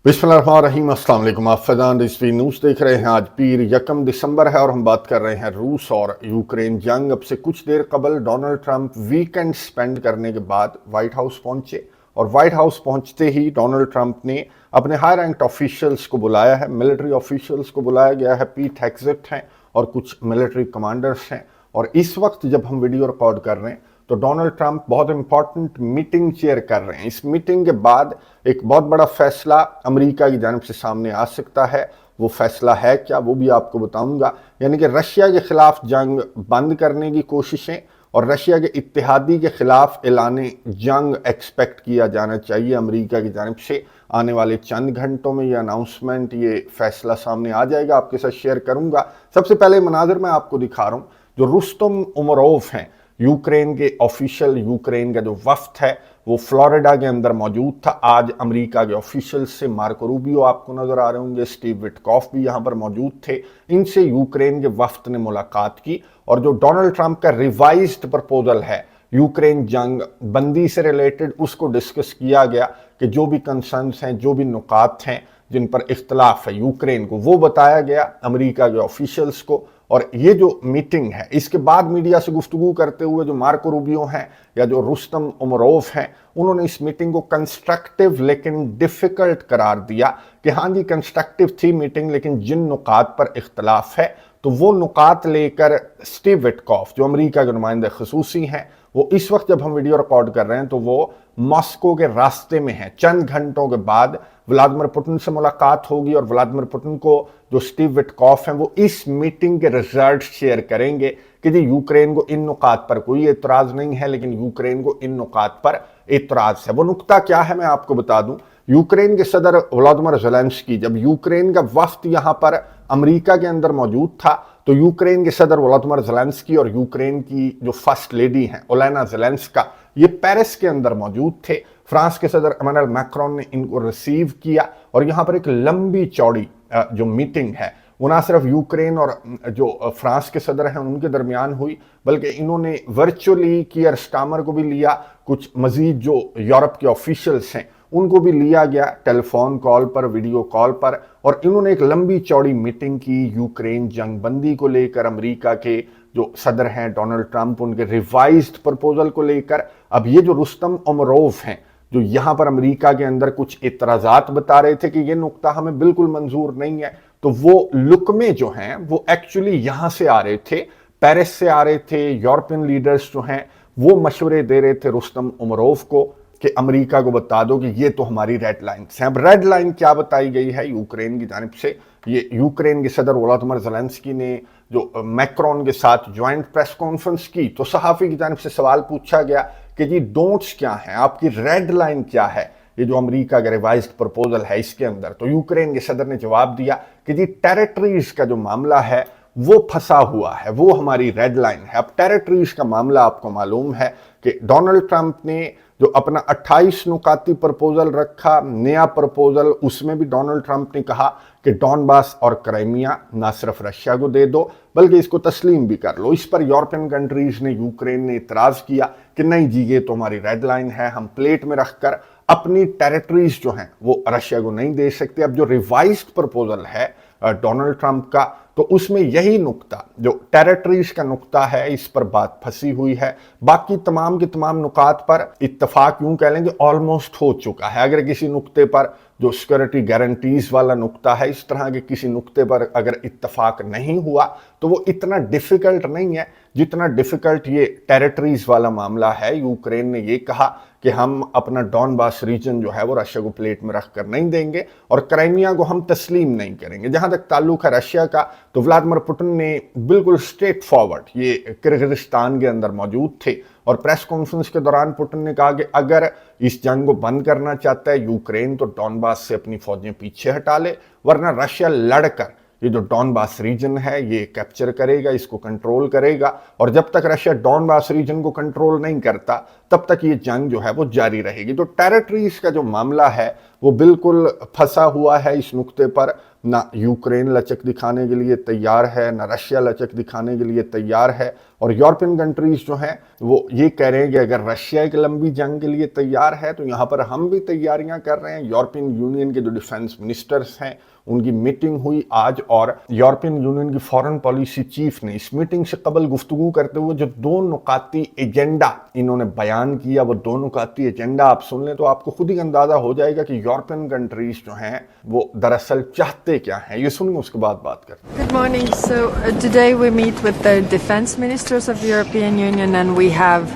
बिस्मिल्लाहिर्रहमानिर्रहीम, अस्सलाम वालेकुम। आप फैज़ान रिजवी न्यूज़ देख रहे हैं। आज पीर 1 दिसंबर है और हम बात कर रहे हैं रूस और यूक्रेन जंग। अब से कुछ देर कबल डोनाल्ड ट्रंप वीकेंड स्पेंड करने के बाद वाइट हाउस पहुंचे और वाइट हाउस पहुंचते ही डोनाल्ड ट्रंप ने अपने हाई रैंक्ड ऑफिशियल्स को बुलाया है। मिलिट्री ऑफिशियल्स को बुलाया गया है। पीट हेग्सेट हैं और कुछ मिलिट्री कमांडर्स हैं। और इस वक्त जब हम वीडियो रिकॉर्ड कर रहे हैं तो डोनाल्ड ट्रंप बहुत इंपॉर्टेंट मीटिंग चेयर कर रहे हैं। इस मीटिंग के बाद एक बहुत बड़ा फैसला अमेरिका की जानिब से सामने आ सकता है। वो फैसला है क्या, वो भी आपको बताऊंगा। यानी कि रशिया के खिलाफ जंग बंद करने की कोशिशें और रशिया के इत्तेहादी के खिलाफ ऐलाने जंग एक्सपेक्ट किया जाना चाहिए अमेरिका की जानिब से। आने वाले चंद घंटों में ये अनाउंसमेंट, ये फैसला सामने आ जाएगा, आपके साथ शेयर करूंगा। सबसे पहले मनाजिर मैं आपको दिखा रहा हूँ। जो रुस्तम उमरोव हैं, यूक्रेन के ऑफिशियल, यूक्रेन का जो वफ्द है वो फ्लोरिडा के अंदर मौजूद था। आज अमेरिका के ऑफिशियल से मार्को रूबियो आपको नजर आ रहे होंगे, स्टीव विटकॉफ भी यहाँ पर मौजूद थे। इनसे यूक्रेन के वफ्द ने मुलाकात की और जो डोनाल्ड ट्रंप का रिवाइज्ड प्रपोजल है यूक्रेन जंग बंदी से रिलेटेड, उसको डिस्कस किया गया कि जो भी कंसर्न्स हैं, जो भी नुकात हैं जिन पर इख्तलाफ है यूक्रेन को, वो बताया गया अमेरिका के ऑफिशियल्स को। और ये जो मीटिंग है, इसके बाद मीडिया से गुफ्तगू करते हुए जो मार्को रूबियो हैं या जो रुस्तम उमरोव हैं, उन्होंने इस मीटिंग को कंस्ट्रक्टिव लेकिन डिफिकल्ट करार दिया कि हाँ जी कंस्ट्रक्टिव थी मीटिंग, लेकिन जिन नुकात पर इख्तलाफ है तो वो नुकात लेकर स्टीव विटकॉफ जो अमेरिका के नुमाइंदे खसूसी हैं, वो इस वक्त जब हम वीडियो रिकॉर्ड कर रहे हैं तो वो मॉस्को के रास्ते में है। चंद घंटों के बाद व्लादिमीर पुतिन से मुलाकात होगी और व्लादिमीर पुतिन को जो स्टीव विटकॉफ हैं वो इस मीटिंग के रिजल्ट शेयर करेंगे कि जी यूक्रेन को इन नुकात पर कोई एतराज नहीं है, लेकिन यूक्रेन को इन नुकात पर एतराज है। वो नुक्ता क्या है मैं आपको बता दूं। यूक्रेन के सदर व्लादिमीर ज़ेलेंस्की, जब यूक्रेन का वफ्द यहां पर अमेरिका के अंदर मौजूद था तो यूक्रेन के सदर व्लादिमीर ज़ेलेंस्की और यूक्रेन की जो फर्स्ट लेडी हैं ओलेना ज़ेलेंस्का, ये पेरिस के अंदर मौजूद थे। फ्रांस के सदर इमैनुअल मैक्रोन ने इनको रिसीव किया और यहाँ पर एक लंबी चौड़ी जो मीटिंग है वो ना सिर्फ यूक्रेन और जो फ्रांस के सदर हैं उनके दरमियान हुई, बल्कि इन्होंने वर्चुअली कीयर स्टामर को भी लिया, कुछ मजीद जो यूरोप के ऑफिशियल्स हैं उनको भी लिया गया टेलीफोन कॉल पर, वीडियो कॉल पर, और इन्होंने एक लंबी चौड़ी मीटिंग की यूक्रेन जंग बंदी को लेकर। अमेरिका के जो सदर हैं डोनाल्ड ट्रंप, उनके रिवाइज्ड प्रपोजल को लेकर। अब ये जो रुस्तम उमरोव हैं जो यहाँ पर अमेरिका के अंदर कुछ इतराजात बता रहे थे कि ये नुक्ता हमें बिल्कुल मंजूर नहीं है, तो वो लुकमे जो हैं वो एक्चुअली यहाँ से आ रहे थे, पेरिस से आ रहे थे। यूरोपियन लीडर्स जो हैं वो मशवरे दे रहे थे रुस्तम उमरोव को कि अमेरिका को बता दो कि ये तो हमारी रेड लाइन्स हैं। अब रेड लाइन क्या बताई गई है यूक्रेन की जानिब से, ये यूक्रेन के सदर व्लादिमीर ज़ेलेंस्की ने जो मैक्रोन के साथ ज्वाइंट प्रेस कॉन्फ्रेंस की तो सहाफ़ी की जानिब से सवाल पूछा गया कि जी डोंट्स क्या हैं, आपकी रेड लाइन क्या है, ये जो अमेरिका का रिवाइज्ड प्रपोजल है इसके अंदर। तो यूक्रेन के सदर ने जवाब दिया कि जी टेरिटरीज का जो मामला है वो फंसा हुआ है, वो हमारी रेड लाइन है। अब टेरिटरीज का मामला आपको मालूम है कि डोनाल्ड ट्रंप ने जो अपना 28 नुकाती प्रपोजल रखा, नया प्रपोजल, उसमें भी डोनाल्ड ट्रंप ने कहा कि डॉनबास और क्राइमिया ना सिर्फ रशिया को दे दो बल्कि इसको तस्लीम भी कर लो। इस पर यूरोपियन कंट्रीज ने, यूक्रेन ने इतराज किया कि नहीं जी ये तो हमारी रेड लाइन है, हम प्लेट में रखकर अपनी टेरिटरीज जो हैं वो रशिया को नहीं दे सकते। अब जो रिवाइज्ड प्रपोजल है डोनाल्ड ट्रंप का, तो उसमें यही नुक्ता जो टेरिटरीज का नुक्ता है इस पर बात फंसी हुई है। बाकी तमाम के तमाम नुकात पर इत्तफाक यूं कह लें कि ऑलमोस्ट हो चुका है। अगर किसी नुक्ते पर जो सिक्योरिटी गारंटीज वाला नुक्ता है, इस तरह के किसी नुक्ते पर अगर इत्तफाक नहीं हुआ तो वो इतना डिफिकल्ट नहीं है जितना डिफिकल्ट ये टेरिटरीज वाला मामला है। यूक्रेन ने ये कहा कि हम अपना डॉनबास रीजन जो है वो रशिया को प्लेट में रखकर नहीं देंगे और क्राइमिया को हम तस्लीम नहीं करेंगे। जहां तक ताल्लुक है रशिया का, तो व्लादिमीर पुतिन ने बिल्कुल स्ट्रेट फॉरवर्ड, ये किर्गिस्तान के अंदर मौजूद थे और प्रेस कॉन्फ्रेंस के दौरान पुतिन ने कहा कि अगर इस जंग को बंद करना चाहता है यूक्रेन तो डॉनबास से अपनी फौजें पीछे हटा ले, वरना रशिया लड़कर ये जो डॉनबास रीजन है ये कैप्चर करेगा, इसको कंट्रोल करेगा, और जब तक रशिया डॉनबास रीजन को कंट्रोल नहीं करता तब तक ये जंग जो है वो जारी रहेगी। तो टेरिटरीज का जो मामला है वो बिल्कुल फंसा हुआ है इस नुक्ते पर। ना यूक्रेन लचक दिखाने के लिए तैयार है, ना रशिया लचक दिखाने के लिए तैयार है, और यूरोपियन कंट्रीज जो हैं वो ये कह रहे हैं कि अगर रशिया एक लंबी जंग के लिए तैयार है तो यहाँ पर हम भी तैयारियां कर रहे हैं। यूरोपियन यूनियन के जो डिफेंस मिनिस्टर्स हैं उनकी मीटिंग हुई आज, और यूरोपियन यूनियन की फॉरेन पॉलिसी चीफ ने इस मीटिंग से कबल गुफ्तगू करते हुए जो 2 नुकाती एजेंडा इन्होंने बयान किया, वो 2 नुकाती एजेंडा आप सुन लें तो आपको खुद ही अंदाजा हो जाएगा कि यूरोपियन कंट्रीज जो हैं वो दरअसल चाहते क्या हैं। ये सुनिए, उसके बाद बात करते हैं। Good morning. So today we meet with the defense ministers of the European Union, and we have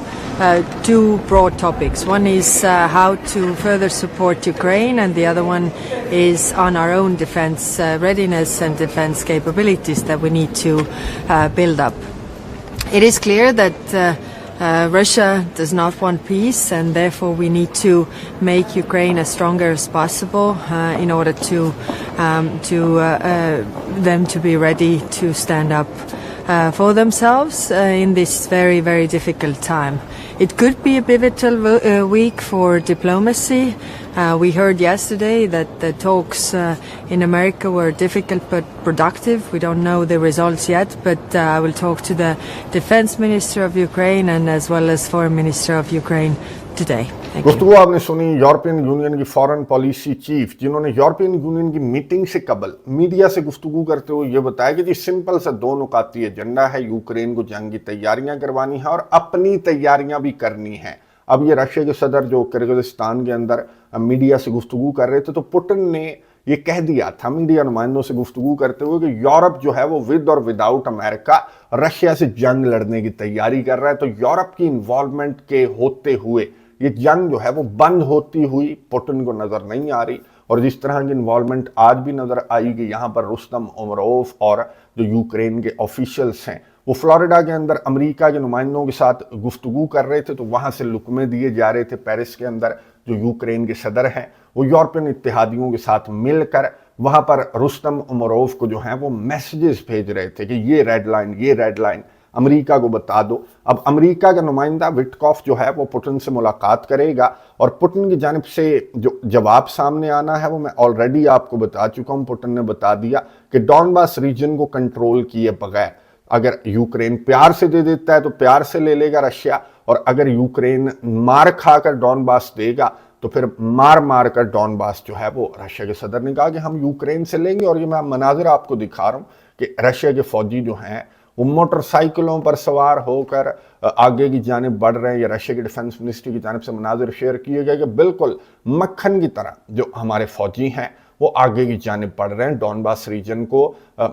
two broad topics. One is how to further support Ukraine, and the other one is on our own defense readiness and defense capabilities that we need to build up. It is clear that Russia does not want peace, and therefore we need to make Ukraine as stronger as possible in order to them to be ready to stand up for themselves in this very, very difficult time. It could be a pivotal week for diplomacy. We heard yesterday that the talks in America were difficult but productive. We don't know the results yet, but I will talk to the defense minister of Ukraine and as well as foreign minister of Ukraine today. Thank you. गुफ्तगू आपने सुनी European union की foreign policy chief, जिन्होंने European union की meeting से कबल media से गुफ्तगू करते हुए ये बताया कि जी सिंपल सा 2 नुकाती एजेंडा है, यूक्रेन को जंग की तैयारियां करवानी है और अपनी तैयारियां भी करनी है। अब ये रशिया के सदर जो किर्गिस्तान के अंदर मीडिया से गुफ्तगू कर रहे थे, तो पुतिन ने ये कह दिया था मीडिया नुमाइंदों से गुफ्तगू करते हुए कि यूरोप जो है वो विद और विदाउट अमेरिका रशिया से जंग लड़ने की तैयारी कर रहा है। तो यूरोप की इन्वॉल्वमेंट के होते हुए ये जंग जो है वो बंद होती हुई पुतिन को नजर नहीं आ रही, और जिस तरह की इन्वॉल्वमेंट आज भी नजर आई कि यहाँ पर रुस्तम उमरोव और जो यूक्रेन के ऑफिशियल्स हैं वो फ्लोरिडा के अंदर अमेरिका के नुमाइंदों के साथ गुफ्तगू कर रहे थे, तो वहां से लुकमे दिए जा रहे थे। पेरिस के अंदर जो यूक्रेन के सदर हैं वो यूरोपियन इत्तेहादियों के साथ मिलकर वहां पर रुस्तम उमरोव को जो है वो मैसेजेस भेज रहे थे कि ये रेड लाइन अमेरिका को बता दो। अब अमेरिका का नुमाइंदा विटकॉफ जो है वो पुतिन से मुलाकात करेगा, और पुतिन की जानिब से जो जवाब सामने आना है वो मैं ऑलरेडी आपको बता चुका हूं। पुतिन ने बता दिया कि डॉनबास रीजन को कंट्रोल किए बगैर अगर यूक्रेन प्यार से दे देता है तो प्यार से ले लेगा रशिया, और अगर यूक्रेन मार खाकर डॉनबास देगा तो फिर मार कर डॉनबास जो है वो रशिया के सदर ने कहा कि हम यूक्रेन से लेंगे। और ये मैं मनाजिर आपको दिखा रहा हूँ कि रशिया के फौजी जो हैं वो मोटरसाइकिलों पर सवार होकर आगे की जानिब बढ़ रहे हैं। या रशिया के डिफेंस मिनिस्ट्री की जानिब से मनाजिर शेयर किए गए कि बिल्कुल मक्खन की तरह जो हमारे फौजी हैं वो आगे की जानिब बढ़ रहे हैं। डॉनबास रीजन को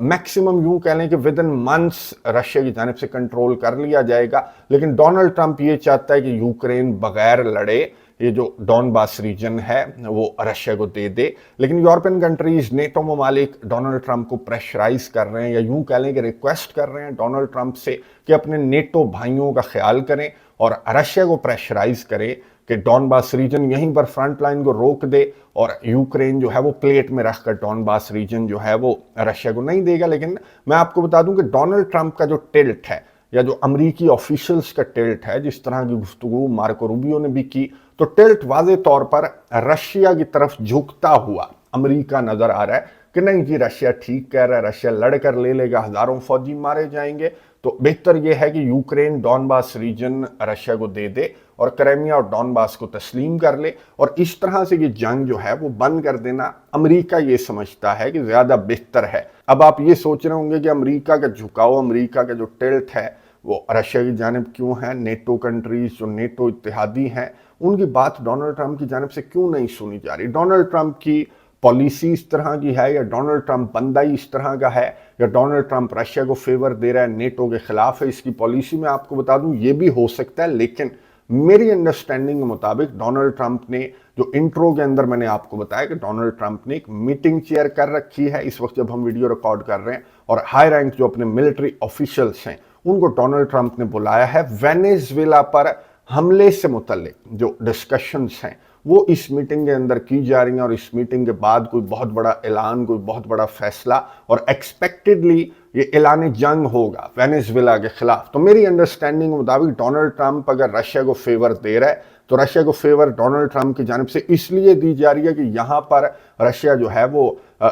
मैक्सिमम यूं कह लें कि विद इन मंथ्स रशिया की जानिब से कंट्रोल कर लिया जाएगा। लेकिन डोनाल्ड ट्रंप ये चाहता है कि यूक्रेन बगैर लड़े ये जो डॉनबास रीजन है वो रशिया को दे दे। लेकिन यूरोपियन कंट्रीज, नेटो ममालिक डोनाल्ड ट्रंप को प्रेशराइज कर रहे हैं, या यूं कह लें कि रिक्वेस्ट कर रहे हैं डोनाल्ड ट्रंप से कि अपने नेटो भाइयों का ख्याल करें और रशिया को प्रेशराइज करें कि डॉनबास रीजन यहीं पर फ्रंट लाइन को रोक दे, और यूक्रेन जो है वो प्लेट में रखकर डॉनबास रीजन जो है वो रशिया को नहीं देगा। लेकिन मैं आपको बता दूं कि डोनाल्ड ट्रंप का जो टिल्ट है या जो अमरीकी ऑफिशियल्स का टिल्ट है, जिस तरह की गुफ्तगू मार्को रूबियो ने भी की, तो टिल्ट वाज़े तौर पर रशिया की तरफ झुकता हुआ अमेरिका नजर आ रहा है कि नहीं जी रशिया ठीक कह रहा है, रशिया लड़कर ले लेगा, हजारों फौजी मारे जाएंगे, तो बेहतर यह है कि यूक्रेन डॉनबास रीजन रशिया को दे दे और क्राइमिया और डॉनबास को तस्लीम कर ले, और इस तरह से ये जंग जो है वो बंद कर देना अमेरिका ये समझता है कि ज्यादा बेहतर है। अब आप ये सोच रहे होंगे कि अमेरिका का झुकाव, अमेरिका का जो टिल्ट है वो रशिया की जानिब क्यों है। नेटो कंट्रीज जो नेटो इत्तेहादी हैं उनकी बात डोनाल्ड ट्रंप की जानिब से क्यों नहीं सुनी जा रही। डोनाल्ड ट्रंप की पॉलिसी इस तरह की है, या डोनाल्ड ट्रंप बंदा ही इस तरह का है, या डोनाल्ड ट्रंप रशिया को फेवर दे रहा है, नेटो के खिलाफ है इसकी पॉलिसी। मैं आपको बता दूं ये भी हो सकता है, लेकिन मेरी अंडरस्टैंडिंग के मुताबिक डोनाल्ड ट्रंप ने जो इंट्रो के अंदर मैंने आपको बताया कि डोनाल्ड ट्रंप ने एक मीटिंग चेयर कर रखी है इस वक्त जब हम वीडियो रिकॉर्ड कर रहे हैं, और हाई रैंक जो अपने मिलिट्री ऑफिशियल्स हैं उनको डोनाल्ड ट्रंप ने बुलाया है वेनेजुएला पर हमले से मुतल्लिक जो डिस्कशंस हैं وہ اس میٹنگ کے اندر کی جا رہی ہیں، اور اس میٹنگ کے بعد کوئی بہت بڑا اعلان، کوئی بہت بڑا فیصلہ، اور ایکسپیکٹڈلی یہ اعلان جنگ ہوگا وینیزویلا کے خلاف۔ تو میری انڈرسٹینڈنگ کے مطابق ڈونلڈ ٹرمپ اگر رشیا کو فیور دے رہا ہے تو رشیا کو فیور ڈونلڈ ٹرمپ کی جانب سے اس لیے دی جا رہی ہے کہ یہاں پر رشیا جو ہے وہ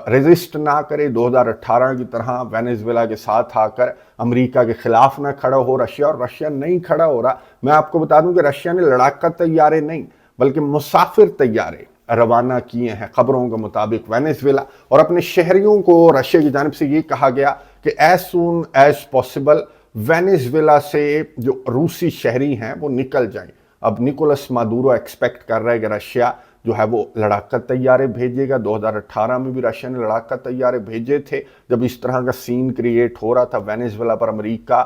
ریزسٹ نہ کرے، 2018 کی طرح وینیزویلا کے ساتھ آ کر امریکہ کے خلاف نہ کھڑا ہو رشیا، اور رشیا نہیں کھڑا ہو رہا۔ میں آپ کو بتا دوں کہ رشیا نے لڑاکا طیارے نہیں بلکہ مسافر طیارے روانہ کیے ہیں خبروں کے مطابق وینیزویلا، اور اپنے شہریوں کو رشیا کی جانب سے یہ کہا گیا کہ as soon as possible Venezuela سے جو روسی شہری ہیں وہ نکل جائیں۔ اب نکولس مادورو ایکسپیکٹ کر رہا ہے کہ رشیا جو ہے وہ لڑاکا طیارے بھیجے گا۔ 2018 میں بھی رشیا نے لڑاکا طیارے بھیجے تھے جب اس طرح کا سین کریٹ ہو رہا تھا، وینیزویلا پر امریکہ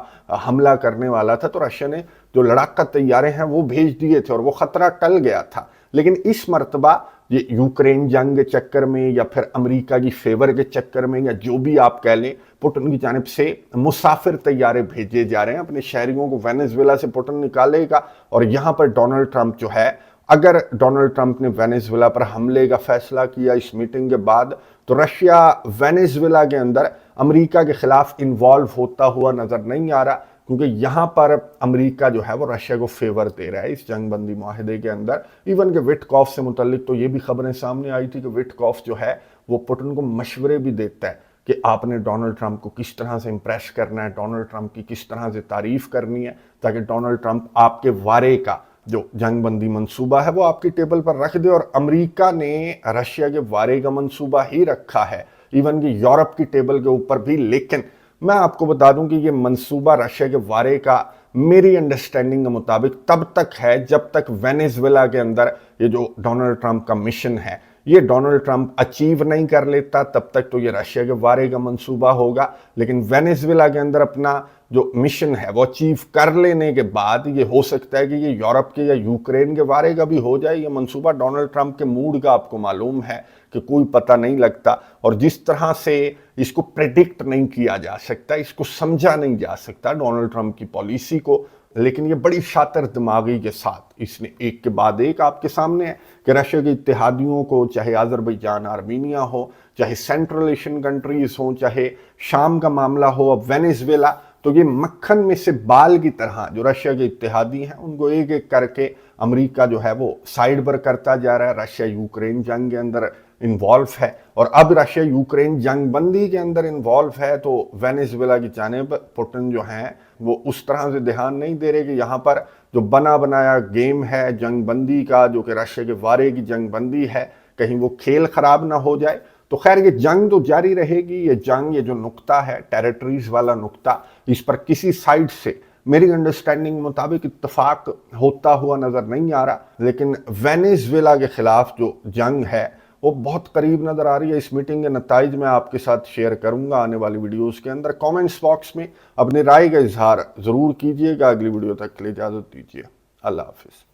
حملہ کرنے والا تھا، تو رشیا نے جو لڑاکا طیارے ہیں وہ بھیج دیے تھے اور وہ خطرہ ٹل گیا تھا۔ لیکن اس مرتبہ یہ یوکرین جنگ کے چکر میں یا پھر امریکہ کی فیور کے چکر میں یا جو بھی آپ کہہ لیں، پوٹن کی جانب سے مسافر طیارے بھیجے جا رہے ہیں اپنے شہریوں کو وینیزویلا سے پوٹن نکالے گا۔ اور یہاں پر ڈونلڈ ٹرمپ جو ہے، اگر ڈونلڈ ٹرمپ نے وینیزویلا پر حملے کا فیصلہ کیا اس میٹنگ کے بعد، تو رشیا وینیزویلا کے اندر امریکہ کے خلاف انوالو ہوتا ہوا نظر نہیں آ رہا، کیونکہ یہاں پر امریکہ جو ہے وہ رشیا کو فیور دے رہا ہے اس جنگ بندی معاہدے کے اندر۔ ایون کہ وٹکوف سے متعلق تو یہ بھی خبریں سامنے آئی تھی کہ وٹکوف جو ہے وہ پوٹن کو مشورے بھی دیتا ہے کہ آپ نے ڈونلڈ ٹرمپ کو کس طرح سے امپریس کرنا ہے، ڈونلڈ ٹرمپ کی کس طرح سے تعریف کرنی ہے، تاکہ ڈونلڈ ٹرمپ آپ کے وارے کا جو جنگ بندی منصوبہ ہے وہ آپ کی ٹیبل پر رکھ دے۔ اور امریکہ نے رشیا کے وارے کا منصوبہ ہی رکھا ہے، ایون کہ یورپ کی ٹیبل کے اوپر بھی۔ لیکن میں آپ کو بتا دوں کہ یہ منصوبہ رشیا کے وارے کا میری انڈرسٹینڈنگ کے مطابق تب تک ہے جب تک وینیزویلا کے اندر یہ جو ڈونلڈ ٹرمپ کا مشن ہے یہ ڈونلڈ ٹرمپ اچیو نہیں کر لیتا، تب تک تو یہ رشیا کے وارے کا منصوبہ ہوگا۔ لیکن وینیزویلا کے اندر اپنا جو مشن ہے وہ اچیو کر لینے کے بعد یہ ہو سکتا ہے کہ یہ یورپ کے یا یوکرین کے وارے کا بھی ہو جائے۔ یہ منصوبہ ڈونلڈ ٹرمپ کے موڈ کا آپ کو معلوم ہے کہ کوئی پتہ نہیں لگتا، اور جس طرح سے اس کو پریڈکٹ نہیں کیا جا سکتا، اس کو سمجھا نہیں جا سکتا ڈونلڈ ٹرمپ کی پالیسی کو۔ لیکن یہ بڑی شاطر دماغی کے ساتھ اس نے ایک کے بعد ایک آپ کے سامنے ہے کہ رشیا کے اتحادیوں کو، چاہے آذربائیجان، آرمینیا ہو، چاہے سینٹرل ایشین کنٹریز ہوں، چاہے شام کا معاملہ ہو، اب وینیزویلا، تو یہ مکھن میں سے بال کی طرح جو رشیا کے اتحادی ہیں ان کو ایک ایک کر کے امریکہ جو ہے وہ سائیڈ پر کرتا جا رہا ہے۔ رشیا یوکرین جنگ کے اندر انوالو ہے، اور اب رشیا یوکرین جنگ بندی کے اندر انوالو ہے، تو وینیزویلا کی جانب پوٹن جو ہیں وہ اس طرح سے دھیان نہیں دے رہے کہ یہاں پر جو بنا بنایا گیم ہے جنگ بندی کا، جو کہ رشیا کے وارے کی جنگ بندی ہے، کہیں وہ کھیل خراب نہ ہو جائے۔ تو خیر یہ جنگ تو جاری رہے گی، یہ جنگ، یہ جو نقطہ ہے ٹیریٹریز والا نقطہ، اس پر کسی سائیڈ سے میری انڈرسٹینڈنگ مطابق اتفاق ہوتا ہوا نظر نہیں آ رہا۔ لیکن وینیزویلا کے خلاف جو جنگ ہے وہ بہت قریب نظر آ رہی ہے۔ اس میٹنگ کے نتائج میں آپ کے ساتھ شیئر کروں گا آنے والی ویڈیوز کے اندر۔ کامنٹس باکس میں اپنی رائے کا اظہار ضرور کیجیے گا۔ اگلی ویڈیو تک کے لیے اجازت دیجیے، اللہ حافظ۔